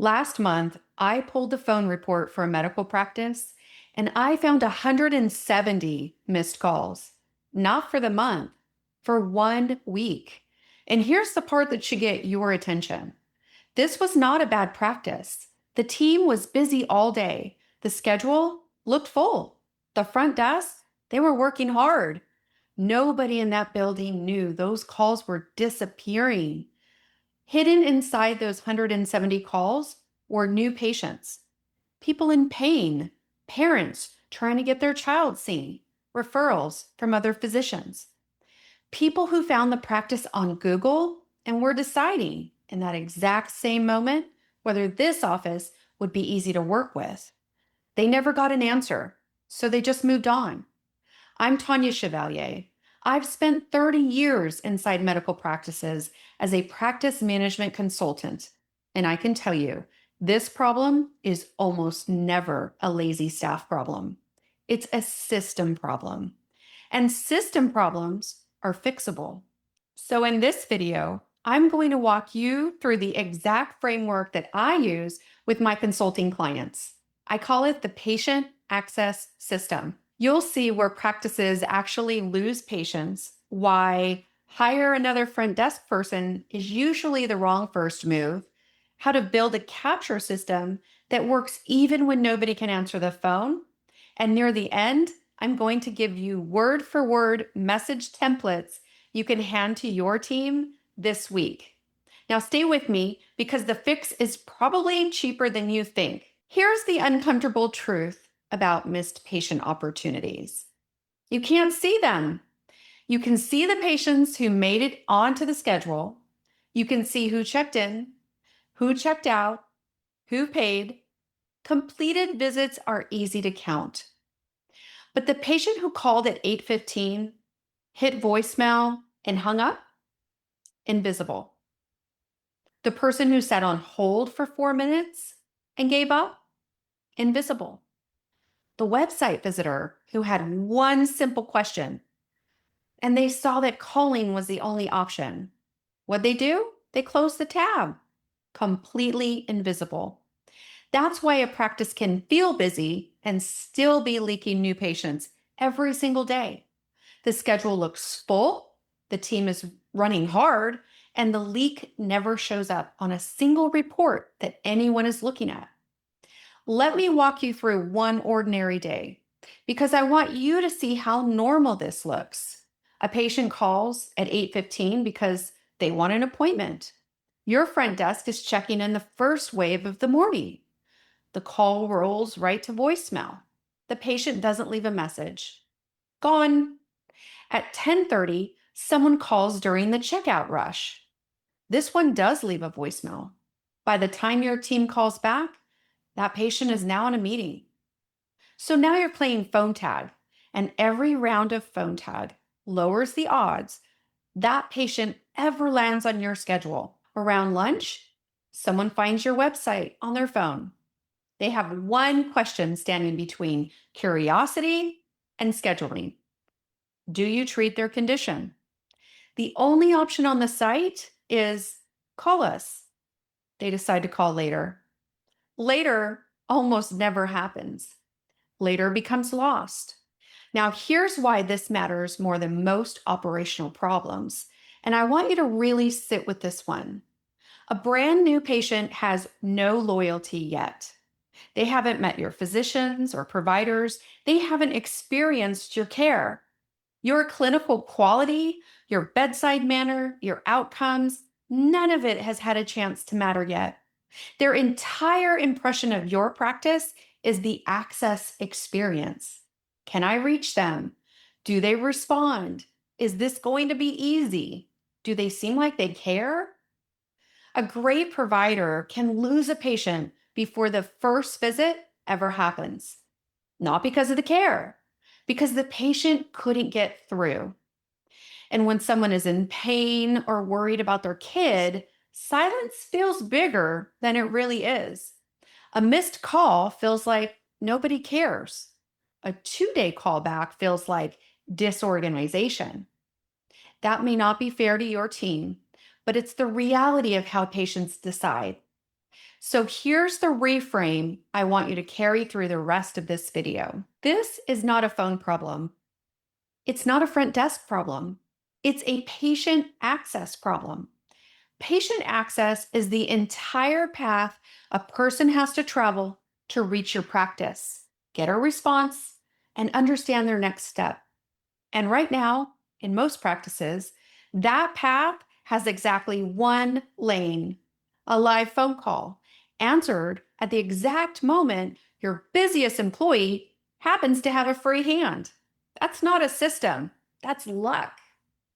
Last month, I pulled the phone report for a medical practice and I found 170 missed calls. Not for the month, for 1 week. And here's the part that should get your attention. This was not a bad practice. The team was busy all day. The schedule looked full. The front desk, they were working hard. Nobody in that building knew those calls were disappearing. Hidden inside those 170 calls were new patients, people in pain, parents trying to get their child seen, referrals from other physicians, people who found the practice on Google and were deciding in that exact same moment whether this office would be easy to work with. They never got an answer, so they just moved on. I'm Tania Chevalier. I've spent 30 years inside medical practices as a practice management consultant, and I can tell you, this problem is almost never a lazy staff problem. It's a system problem, and system problems are fixable. So in this video, I'm going to walk you through the exact framework that I use with my consulting clients. I call it the patient access system. You'll see where practices actually lose patients, why hire another front desk person is usually the wrong first move, how to build a capture system that works even when nobody can answer the phone. And near the end, I'm going to give you word for word message templates you can hand to your team this week. Now, stay with me because the fix is probably cheaper than you think. Here's the uncomfortable truth about missed patient opportunities. You can't see them. You can see the patients who made it onto the schedule. You can see who checked in, who checked out, who paid. Completed visits are easy to count. But the patient who called at 8:15, hit voicemail, and hung up, invisible. The person who sat on hold for 4 minutes and gave up, invisible. The website visitor who had one simple question and they saw that calling was the only option. What'd they do? They closed the tab, completely invisible. That's why a practice can feel busy and still be leaking new patients every single day. The schedule looks full, the team is running hard, and the leak never shows up on a single report that anyone is looking at. Let me walk you through one ordinary day because I want you to see how normal this looks. A patient calls at 8:15 because they want an appointment. Your front desk is checking in the first wave of the morning. The call rolls right to voicemail. The patient doesn't leave a message. Gone. At 10:30, someone calls during the checkout rush. This one does leave a voicemail. By the time your team calls back, that patient is now in a meeting. So now you're playing phone tag, and every round of phone tag lowers the odds that patient ever lands on your schedule. Around lunch, someone finds your website on their phone. They have one question standing between curiosity and scheduling. Do you treat their condition? The only option on the site is call us. They decide to call later. Later almost never happens. Later becomes lost. Now, here's why this matters more than most operational problems. And I want you to really sit with this one. A brand new patient has no loyalty yet. They haven't met your physicians or providers. They haven't experienced your care. Your clinical quality, your bedside manner, your outcomes, none of it has had a chance to matter yet. Their entire impression of your practice is the access experience. Can I reach them? Do they respond? Is this going to be easy? Do they seem like they care? A great provider can lose a patient before the first visit ever happens. Not because of the care, because the patient couldn't get through. And when someone is in pain or worried about their kid, silence feels bigger than it really is. A missed call feels like nobody cares. A 2-day callback feels like disorganization. That may not be fair to your team, but it's the reality of how patients decide. So here's the reframe I want you to carry through the rest of this video. This is not a phone problem. It's not a front desk problem. It's a patient access problem. Patient access is the entire path a person has to travel to reach your practice, get a response, and understand their next step. And right now, in most practices, that path has exactly one lane: a live phone call, answered at the exact moment your busiest employee happens to have a free hand. That's not a system, that's luck.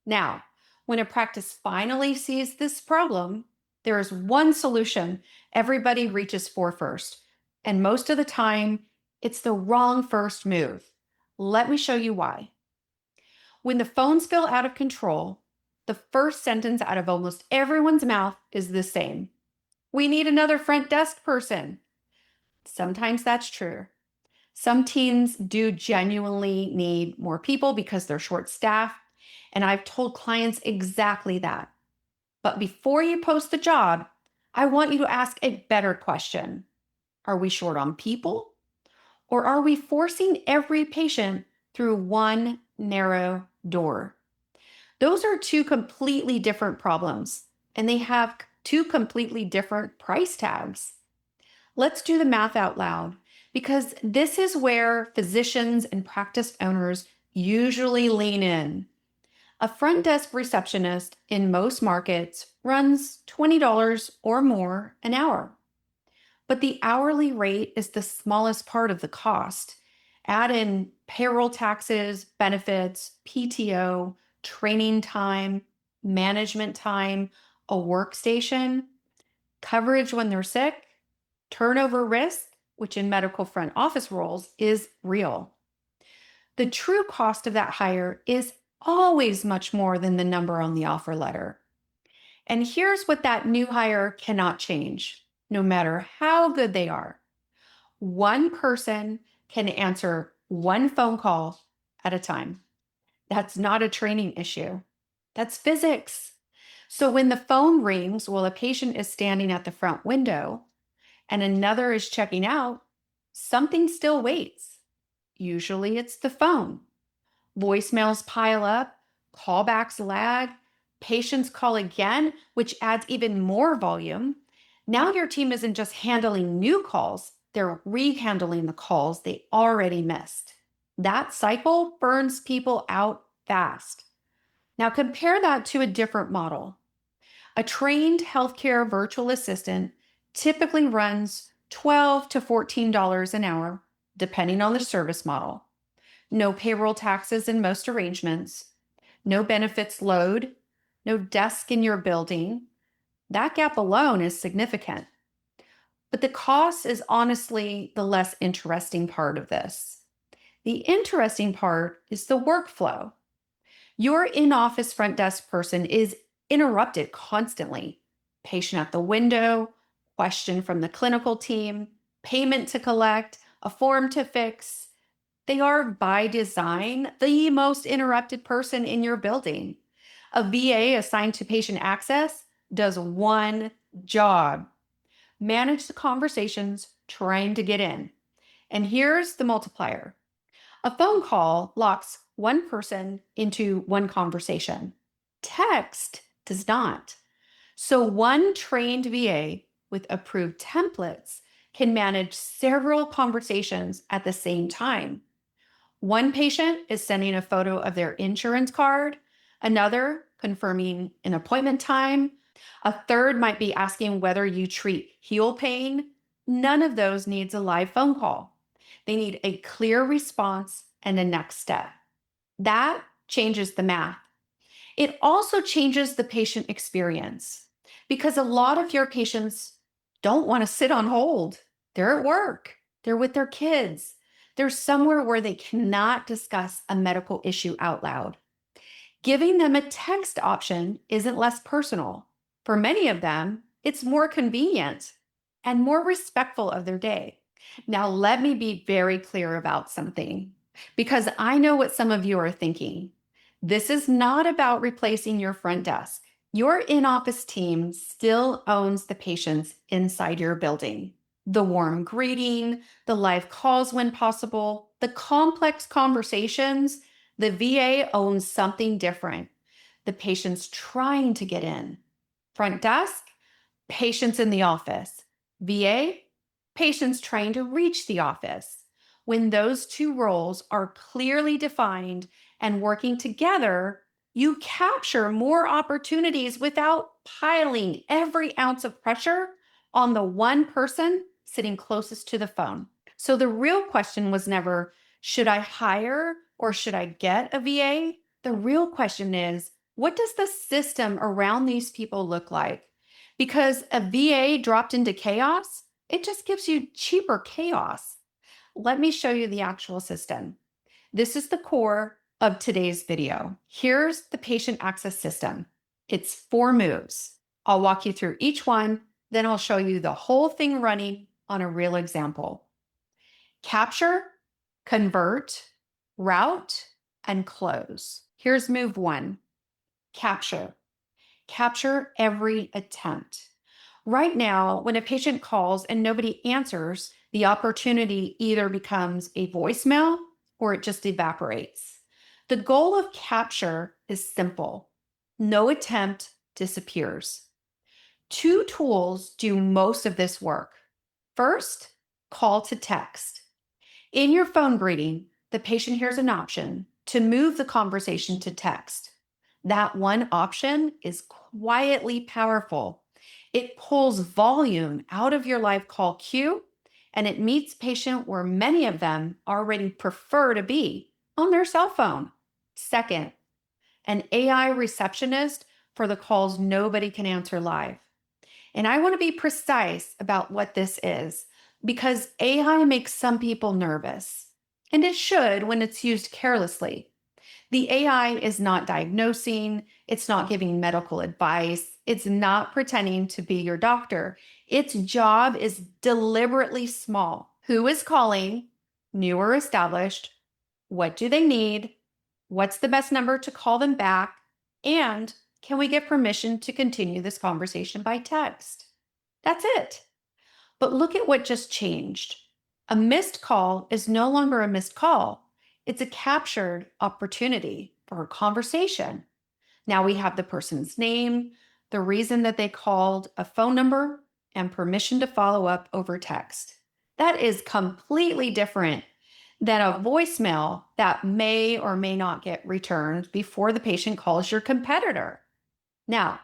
Now, when a practice finally sees this problem, there is one solution everybody reaches for first. And most of the time, it's the wrong first move. Let me show you why. When the phones feel out of control, the first sentence out of almost everyone's mouth is the same: we need another front desk person. Sometimes that's true. Some teams do genuinely need more people because they're short staffed. And I've told clients exactly that. But before you post the job, I want you to ask a better question. Are we short on people? Or are we forcing every patient through one narrow door? Those are two completely different problems, and they have two completely different price tags. Let's do the math out loud, because this is where physicians and practice owners usually lean in. A front desk receptionist in most markets runs $20 or more an hour. But the hourly rate is the smallest part of the cost. Add in payroll taxes, benefits, PTO, training time, management time, a workstation, coverage when they're sick, turnover risk, which in medical front office roles is real. The true cost of that hire is always much more than the number on the offer letter. And here's what that new hire cannot change, no matter how good they are: one person can answer one phone call at a time. That's not a training issue. That's physics. So when the phone rings while a patient is standing at the front window and another is checking out, something still waits. Usually it's the phone. Voicemails pile up, callbacks lag, patients call again, which adds even more volume. Now your team isn't just handling new calls, they're rehandling the calls they already missed. That cycle burns people out fast. Now compare that to a different model. A trained healthcare virtual assistant typically runs $12 to $14 an hour, depending on the service model. No payroll taxes in most arrangements, no benefits load, no desk in your building. That gap alone is significant. But the cost is honestly the less interesting part of this. The interesting part is the workflow. Your in office front desk person is interrupted constantly. Patient at the window, question from the clinical team, payment to collect, a form to fix. They are, by design, the most interrupted person in your building. A VA assigned to patient access does one job: manage the conversations trying to get in. And here's the multiplier: a phone call locks one person into one conversation. Text does not. So one trained VA with approved templates can manage several conversations at the same time. One patient is sending a photo of their insurance card, another confirming an appointment time, a third might be asking whether you treat heel pain. None of those needs a live phone call. They need a clear response and a next step. That changes the math. It also changes the patient experience, because a lot of your patients don't want to sit on hold. They're at work, they're with their kids, they're somewhere where they cannot discuss a medical issue out loud. Giving them a text option isn't less personal. For many of them, it's more convenient and more respectful of their day. Now, let me be very clear about something, because I know what some of you are thinking. This is not about replacing your front desk. Your in-office team still owns the patients inside your building. The warm greeting, the live calls when possible, the complex conversations, the VA owns something different. The patients trying to get in. Front desk, patients in the office. VA, patients trying to reach the office. When those two roles are clearly defined and working together, you capture more opportunities without piling every ounce of pressure on the one person sitting closest to the phone. So the real question was never, should I hire or should I get a VA? The real question is, what does the system around these people look like? Because a VA dropped into chaos, it just gives you cheaper chaos. Let me show you the actual system. This is the core of today's video. Here's the patient access system. It's 4 moves. I'll walk you through each one, then I'll show you the whole thing running on a real example. Capture, convert, route, and close. Here's move 1. Capture. Capture every attempt. Right now, when a patient calls and nobody answers, the opportunity either becomes a voicemail or it just evaporates. The goal of capture is simple. No attempt disappears. 2 tools do most of this work. First, call to text. In your phone greeting, the patient hears an option to move the conversation to text. That one option is quietly powerful. It pulls volume out of your live call queue and it meets patient where many of them already prefer to be, on their cell phone. Second, an AI receptionist for the calls nobody can answer live. And I want to be precise about what this is because AI makes some people nervous, and it should when it's used carelessly. The AI is not diagnosing, it's not giving medical advice, it's not pretending to be your doctor. Its job is deliberately small. Who is calling? New or established? What do they need? What's the best number to call them back? And can we get permission to continue this conversation by text? That's it. But look at what just changed. A missed call is no longer a missed call. It's a captured opportunity for a conversation. Now we have the person's name, the reason that they called, a phone number, and permission to follow up over text. That is completely different than a voicemail that may or may not get returned before the patient calls your competitor. Now,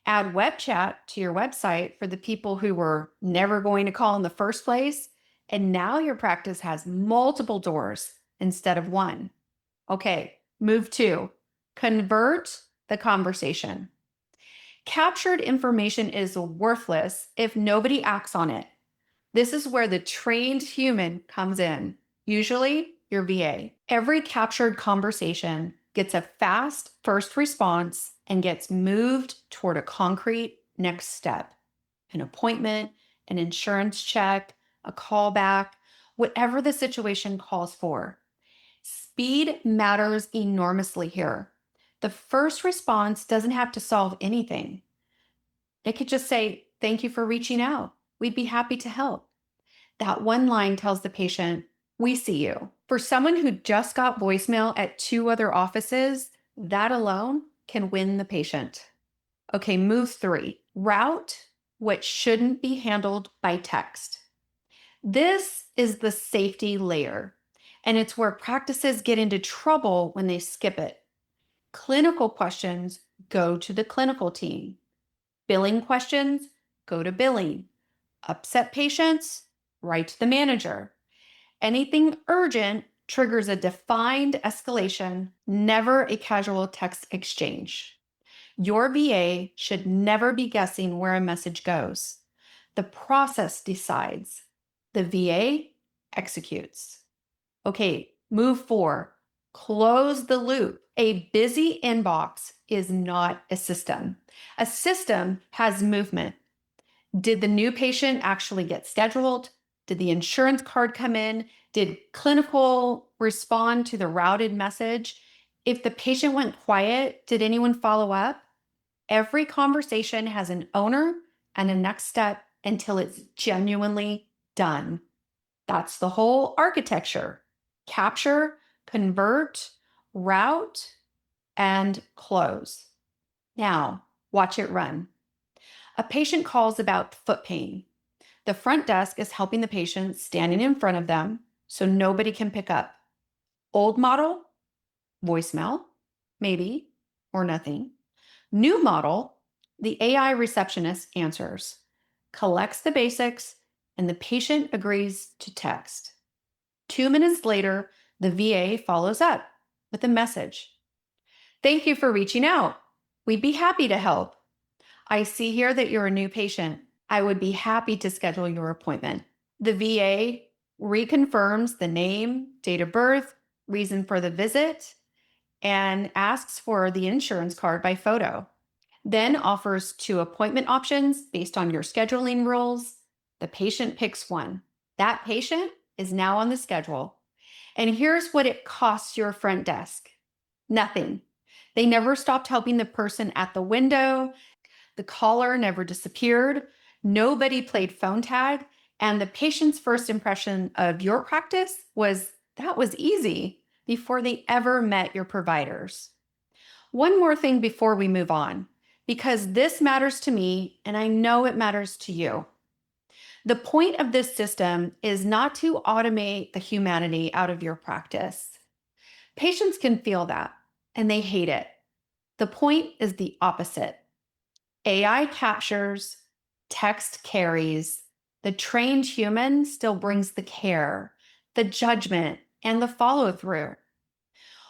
add web chat to your website for the people who were never going to call in the first place, and now your practice has multiple doors instead of one. Okay, move 2. Convert the conversation. Captured information is worthless if nobody acts on it. This is where the trained human comes in, usually your VA. Every captured conversation gets a fast first response and gets moved toward a concrete next step, an appointment, an insurance check, a callback, whatever the situation calls for. Speed matters enormously here. The first response doesn't have to solve anything. It could just say, "Thank you for reaching out. We'd be happy to help." That one line tells the patient, "We see you." For someone who just got voicemail at 2 other offices, that alone can win the patient. Okay, move 3. Route what shouldn't be handled by text. This is the safety layer, and it's where practices get into trouble when they skip it. Clinical questions go to the clinical team. Billing questions go to billing. Upset patients, write to the manager. Anything urgent triggers a defined escalation, never a casual text exchange. Your VA should never be guessing where a message goes. The process decides. The VA executes. Okay, move 4. Close the loop. A busy inbox is not a system. A system has movement. Did the new patient actually get scheduled? Did the insurance card come in? Did clinical respond to the routed message? If the patient went quiet, did anyone follow up? Every conversation has an owner and a next step until it's genuinely done. That's the whole architecture: capture, convert, route, and close. Now, watch it run. A patient calls about foot pain. The front desk is helping the patient standing in front of them so nobody can pick up. Old model, voicemail, maybe, or nothing. New model, the AI receptionist answers, collects the basics, and the patient agrees to text. 2 minutes later, the VA follows up with a message. Thank you for reaching out. We'd be happy to help. I see here that you're a new patient. I would be happy to schedule your appointment. The VA reconfirms the name, date of birth, reason for the visit, and asks for the insurance card by photo. Then offers 2 appointment options based on your scheduling rules. The patient picks one. That patient is now on the schedule. And here's what it costs your front desk: nothing. They never stopped helping the person at the window. The caller never disappeared. Nobody played phone tag. And the patient's first impression of your practice was that was easy before they ever met your providers. One more thing before we move on, because this matters to me and I know it matters to you. The point of this system is not to automate the humanity out of your practice. Patients can feel that and they hate it. The point is the opposite. AI captures, text carries, the trained human still brings the care, the judgment, and the follow through.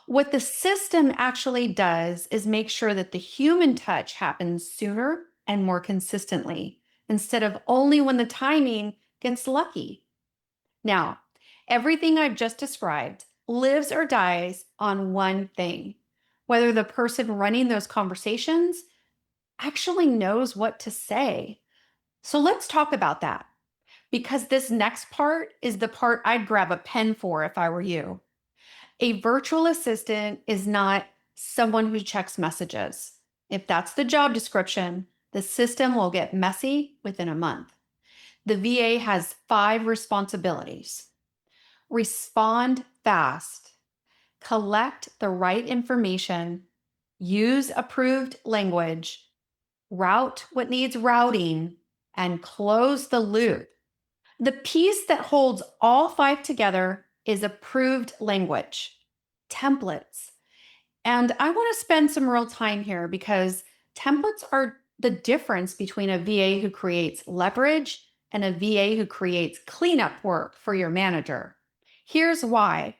What the system actually does is make sure that the human touch happens sooner and more consistently, instead of only when the timing gets lucky. Now, everything I've just described lives or dies on one thing: whether the person running those conversations actually knows what to say. So let's talk about that, because this next part is the part I'd grab a pen for if I were you. A virtual assistant is not someone who checks messages. If that's the job description, the system will get messy within a month. The VA has 5 responsibilities: respond fast, collect the right information, use approved language, route what needs routing, and close the loop. The piece that holds all 5 together is approved language, templates. And I want to spend some real time here because templates are the difference between a VA who creates leverage and a VA who creates cleanup work for your manager. Here's why.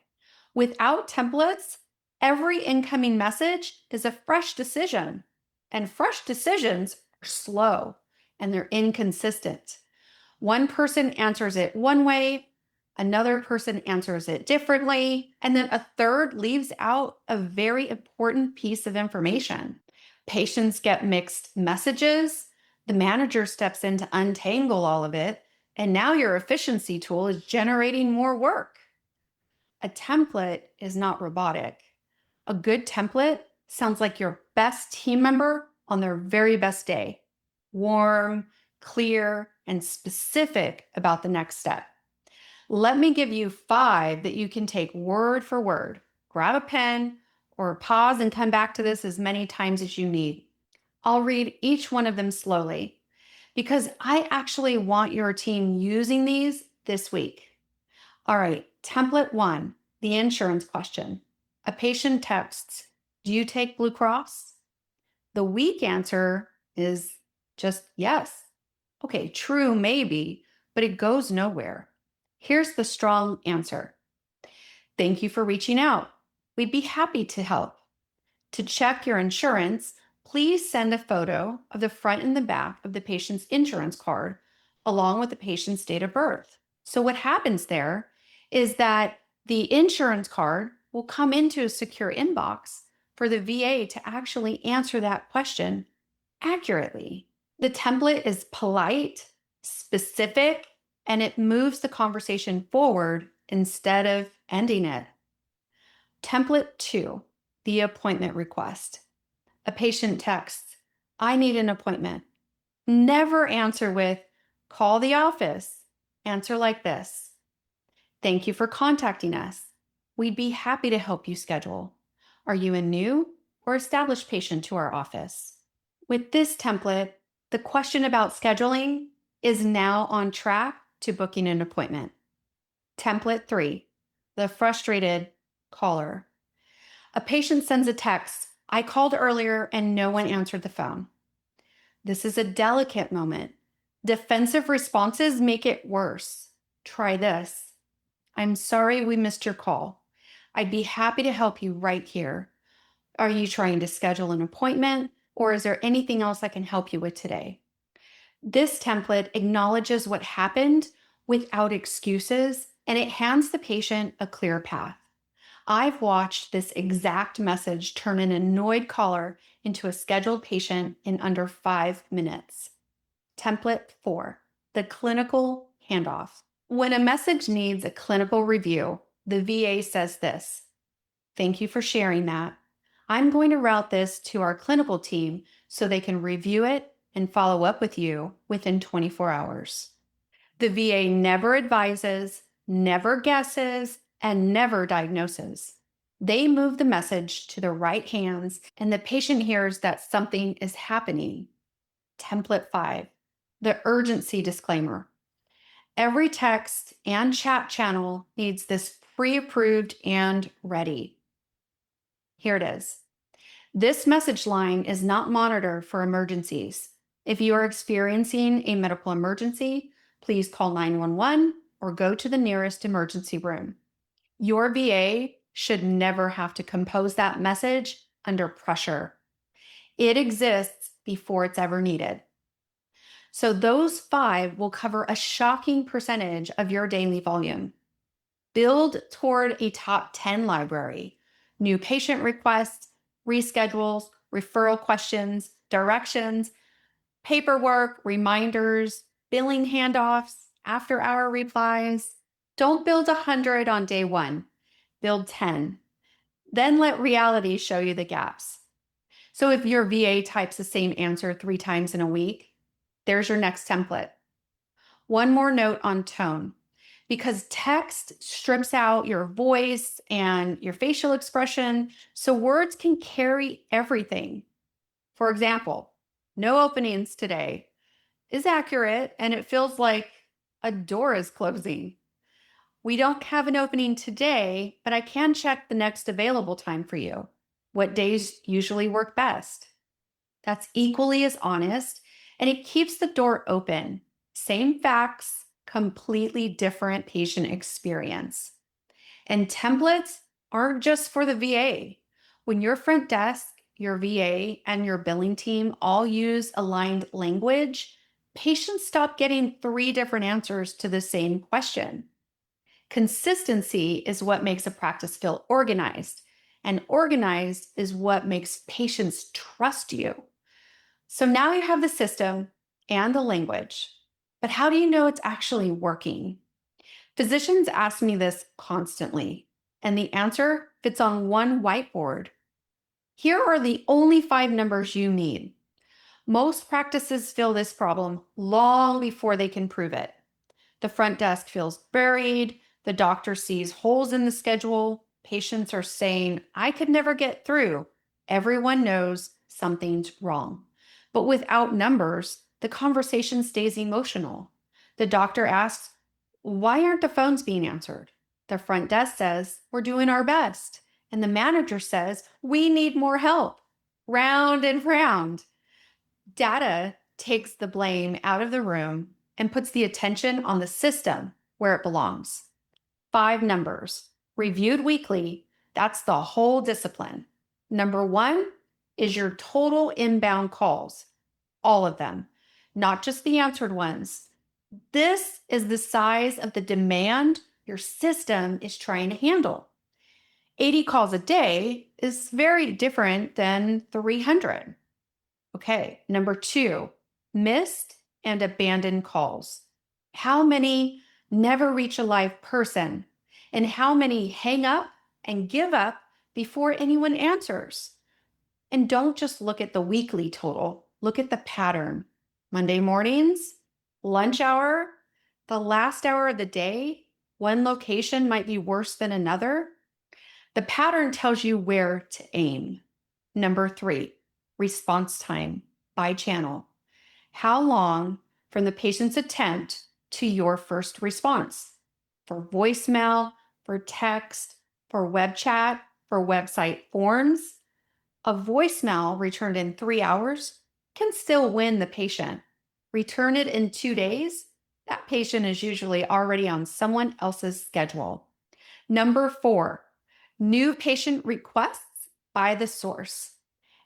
Without templates, every incoming message is a fresh decision, and fresh decisions are slow and they're inconsistent. One person answers it one way, another person answers it differently, and then a third leaves out a very important piece of information. Patients get mixed messages. The manager steps in to untangle all of it, and now your efficiency tool is generating more work. A template is not robotic. A good template sounds like your best team member on their very best day: warm, clear, and specific about the next step. Let me give you 5 that you can take word for word. Grab a pen or pause and come back to this as many times as you need. I'll read each one of them slowly because I actually want your team using these this week. All right, template 1, the insurance question. A patient texts, "Do you take Blue Cross?" The weak answer is just yes. Okay, true, maybe, but it goes nowhere. Here's the strong answer: thank you for reaching out. We'd be happy to help. To check your insurance, please send a photo of the front and the back of the patient's insurance card along with the patient's date of birth. So, what happens there is that the insurance card will come into a secure inbox for the VA to actually answer that question accurately. The template is polite, specific, and it moves the conversation forward instead of ending it. Template 2, the appointment request. A patient texts, I need an appointment. Never answer with, call the office. Answer like this: Thank you for contacting us. We'd be happy to help you schedule. Are you a new or established patient to our office? With this template, the question about scheduling is now on track to booking an appointment. Template 3, the frustrated caller. A patient sends a text: I called earlier and no one answered the phone. This is a delicate moment. Defensive responses make it worse. Try this: I'm sorry we missed your call. I'd be happy to help you right here. Are you trying to schedule an appointment, or is there anything else I can help you with today? This template acknowledges what happened without excuses, and it hands the patient a clear path. I've watched this exact message turn an annoyed caller into a scheduled patient in under 5 minutes. Template 4, the clinical handoff. When a message needs a clinical review, the VA says this: Thank you for sharing that. I'm going to route this to our clinical team so they can review it and follow up with you within 24 hours. The VA never advises, never guesses, and never diagnoses. They move the message to the right hands, and the patient hears that something is happening. Template 5, the urgency disclaimer. Every text and chat channel needs this pre-approved and ready. Here it is. This message line is not monitored for emergencies. If you are experiencing a medical emergency, please call 911 or go to the nearest emergency room. Your VA should never have to compose that message under pressure. It exists before it's ever needed. So those 5 will cover a shocking percentage of your daily volume. Build toward a top 10 library: new patient requests, reschedules, referral questions, directions, paperwork, reminders, billing handoffs, after hour replies. Don't build 100 on day 1. Build 10. Then let reality show you the gaps. So if your VA types the same answer 3 times in a week, there's your next template. One more note on tone. Because text strips out your voice and your facial expression, so words can carry everything. For example, no openings today is accurate, and it feels like a door is closing. We don't have an opening today, but I can check the next available time for you. What days usually work best? That's equally as honest, and it keeps the door open. Same facts, completely different patient experience. And templates aren't just for the VA. When your front desk, your VA, and your billing team all use aligned language, patients stop getting 3 different answers to the same question. Consistency is what makes a practice feel organized, and organized is what makes patients trust you. So now you have the system and the language, but how do you know it's actually working? Physicians ask me this constantly, and the answer fits on one whiteboard. Here are the only 5 numbers you need. Most practices feel this problem long before they can prove it. The front desk feels buried. The doctor sees holes in the schedule. Patients are saying, I could never get through. Everyone knows something's wrong. But without numbers, the conversation stays emotional. The doctor asks, why aren't the phones being answered? The front desk says, we're doing our best. And the manager says, we need more help. Round and round. Data takes the blame out of the room and puts the attention on the system where it belongs. 5 numbers, reviewed weekly, that's the whole discipline. Number 1 is your total inbound calls, all of them, not just the answered ones. This is the size of the demand your system is trying to handle. 80 calls a day is very different than 300. Okay, number 2, missed and abandoned calls. How many never reach a live person? And how many hang up and give up before anyone answers? And don't just look at the weekly total. Look at the pattern. Monday mornings, lunch hour, the last hour of the day, one location might be worse than another. The pattern tells you where to aim. Number 3, response time by channel. How long from the patient's attempt to your first response? For voicemail, for text, for web chat, for website forms, a voicemail returned in 3 hours can still win the patient. Return it in 2 days, that patient is usually already on someone else's schedule. Number 4, new patient requests by the source.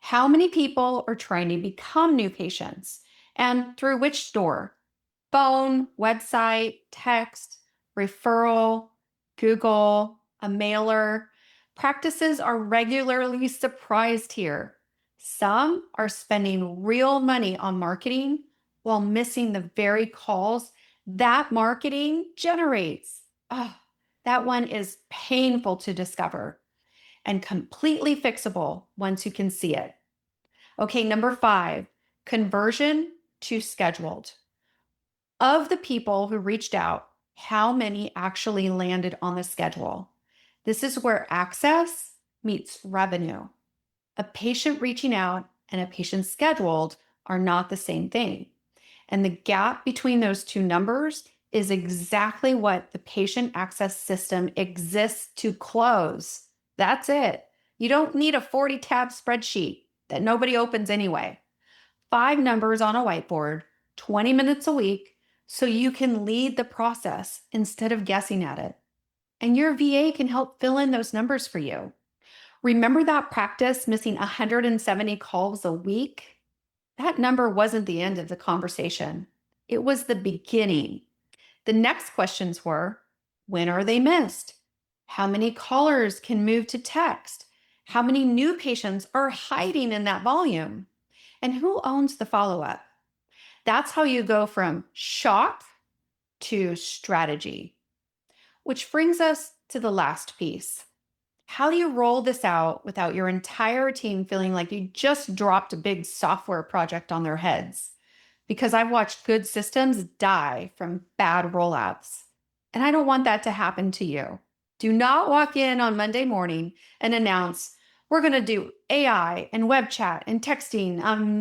How many people are trying to become new patients and through which door? Phone, website, text, referral, Google, a mailer. Practices are regularly surprised here. Some are spending real money on marketing while missing the very calls that marketing generates. Oh, that one is painful to discover and completely fixable once you can see it. Okay, number 5, conversion to scheduled. Of the people who reached out, how many actually landed on the schedule? This is where access meets revenue. A patient reaching out and a patient scheduled are not the same thing. And the gap between those two numbers is exactly what the patient access system exists to close. That's it. You don't need a 40-tab spreadsheet that nobody opens anyway. 5 numbers on a whiteboard, 20 minutes a week, so you can lead the process instead of guessing at it. And your VA can help fill in those numbers for you. Remember that practice missing 170 calls a week? That number wasn't the end of the conversation. It was the beginning. The next questions were, when are they missed? How many callers can move to text? How many new patients are hiding in that volume? And who owns the follow-up? That's how you go from shock to strategy. Which brings us to the last piece. How do you roll this out without your entire team feeling like you just dropped a big software project on their heads? Because I've watched good systems die from bad rollouts. And I don't want that to happen to you. Do not walk in on Monday morning and announce, we're going to do AI and web chat and texting,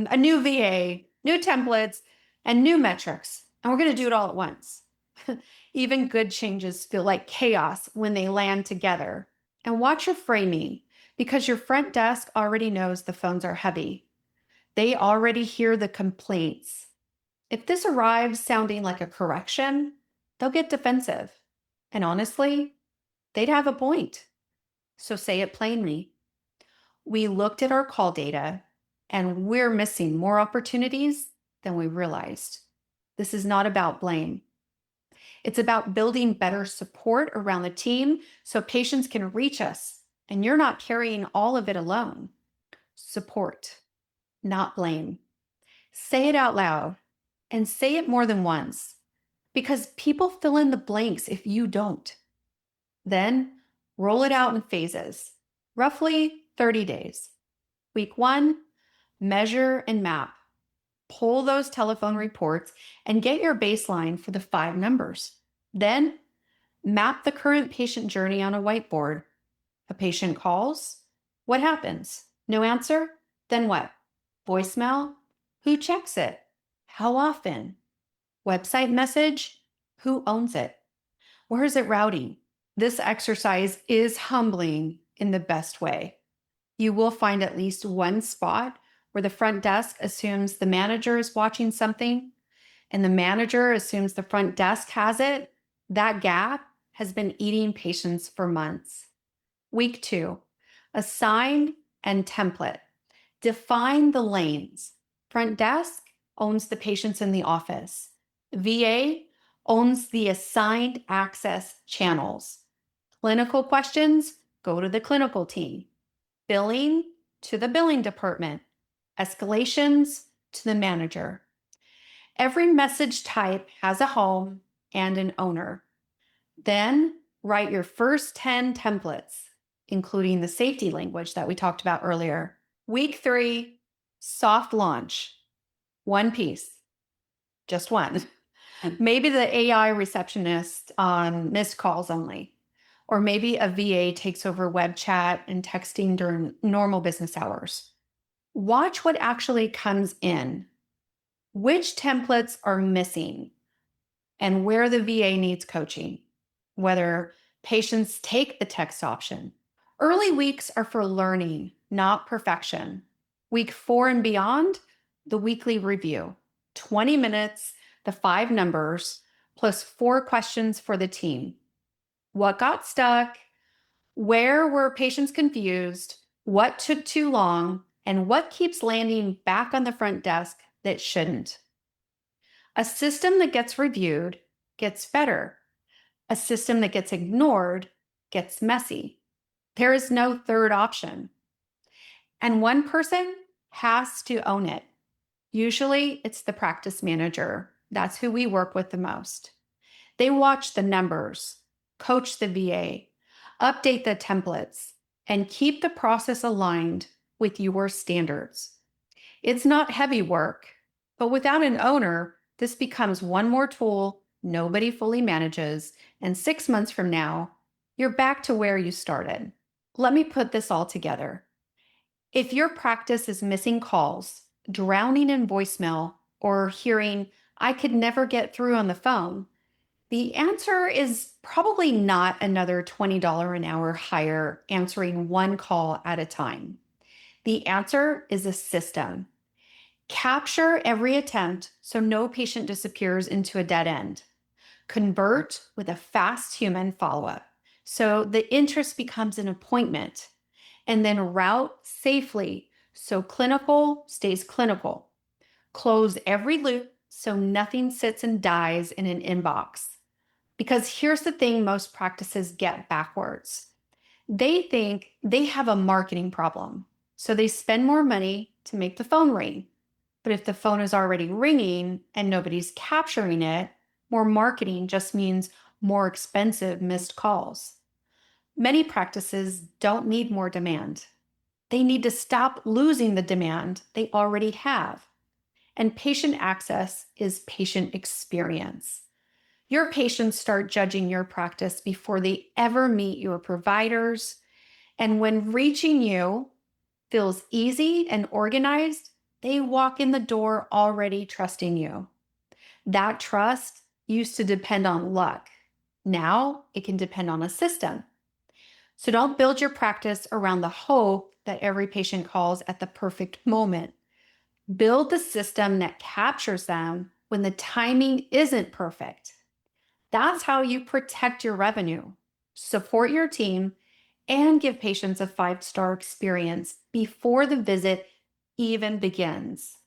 a new VA, new templates, and new metrics. And we're going to do it all at once. Even good changes feel like chaos when they land together. And watch your framing, because your front desk already knows the phones are heavy. They already hear the complaints. If this arrives sounding like a correction, they'll get defensive. And honestly, they'd have a point. So say it plainly. We looked at our call data and we're missing more opportunities than we realized. This is not about blame. It's about building better support around the team so patients can reach us and you're not carrying all of it alone. Support, not blame. Say it out loud and say it more than once, because people fill in the blanks if you don't. Then roll it out in phases, roughly 30 days. Week 1, measure and map. Pull those telephone reports and get your baseline for the 5 numbers. Then map the current patient journey on a whiteboard. A patient calls. What happens? No answer? Then what? Voicemail? Who checks it? How often? Website message? Who owns it? Where is it routing? This exercise is humbling in the best way. You will find at least one spot where the front desk assumes the manager is watching something and the manager assumes the front desk has it. That gap has been eating patients for months. Week 2, assign and template. Define the lanes. Front desk owns the patients in the office. VA owns the assigned access channels. Clinical questions go to the clinical team. Billing to the billing department. Escalations to the manager. Every message type has a home and an owner. Then write your first 10 templates, including the safety language that we talked about earlier. Week 3, soft launch. One piece, just one. Maybe the AI receptionist on missed calls only. Or maybe a VA takes over web chat and texting during normal business hours. Watch what actually comes in, which templates are missing, and where the VA needs coaching, whether patients take the text option. Early weeks are for learning, not perfection. Week 4 and beyond, the weekly review, 20 minutes, the 5 numbers, plus 4 questions for the team. What got stuck? Where were patients confused? What took too long? And what keeps landing back on the front desk that shouldn't? A system that gets reviewed gets better. A system that gets ignored gets messy. There is no third option. And one person has to own it. Usually it's the practice manager. That's who we work with the most. They watch the numbers, coach the VA, update the templates, and keep the process aligned with your standards. It's not heavy work, but without an owner, this becomes one more tool nobody fully manages, and 6 months from now, you're back to where you started. Let me put this all together. If your practice is missing calls, drowning in voicemail, or hearing, "I could never get through on the phone," the answer is probably not another $20 an hour hire answering one call at a time. The answer is a system. Capture every attempt so no patient disappears into a dead end. Convert with a fast human follow-up so the interest becomes an appointment. And then route safely so clinical stays clinical. Close every loop so nothing sits and dies in an inbox. Because here's the thing most practices get backwards. They think they have a marketing problem, so they spend more money to make the phone ring. But if the phone is already ringing and nobody's capturing it, more marketing just means more expensive missed calls. Many practices don't need more demand. They need to stop losing the demand they already have. And patient access is patient experience. Your patients start judging your practice before they ever meet your providers. And when reaching you feels easy and organized, they walk in the door already trusting you. That trust used to depend on luck. Now it can depend on a system. So don't build your practice around the hope that every patient calls at the perfect moment. Build the system that captures them when the timing isn't perfect. That's how you protect your revenue, support your team, and give patients a 5-star experience before the visit even begins.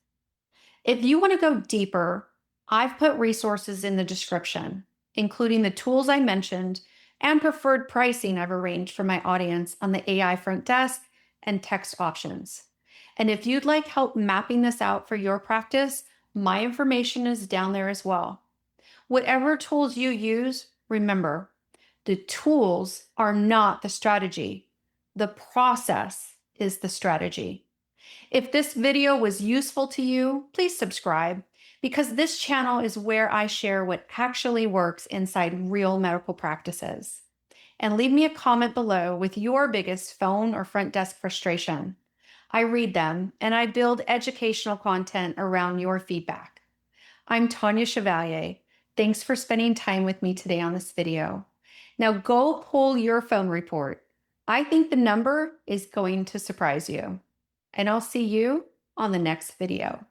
If you want to go deeper, I've put resources in the description, including the tools I mentioned and preferred pricing I've arranged for my audience on the AI Front Desk and text options. And if you'd like help mapping this out for your practice, my information is down there as well. Whatever tools you use, remember, the tools are not the strategy. The process is the strategy. If this video was useful to you, please subscribe because this channel is where I share what actually works inside real medical practices. And leave me a comment below with your biggest phone or front desk frustration. I read them and I build educational content around your feedback. I'm Tania Chevalier. Thanks for spending time with me today on this video. Now go pull your phone report. I think the number is going to surprise you. And I'll see you on the next video.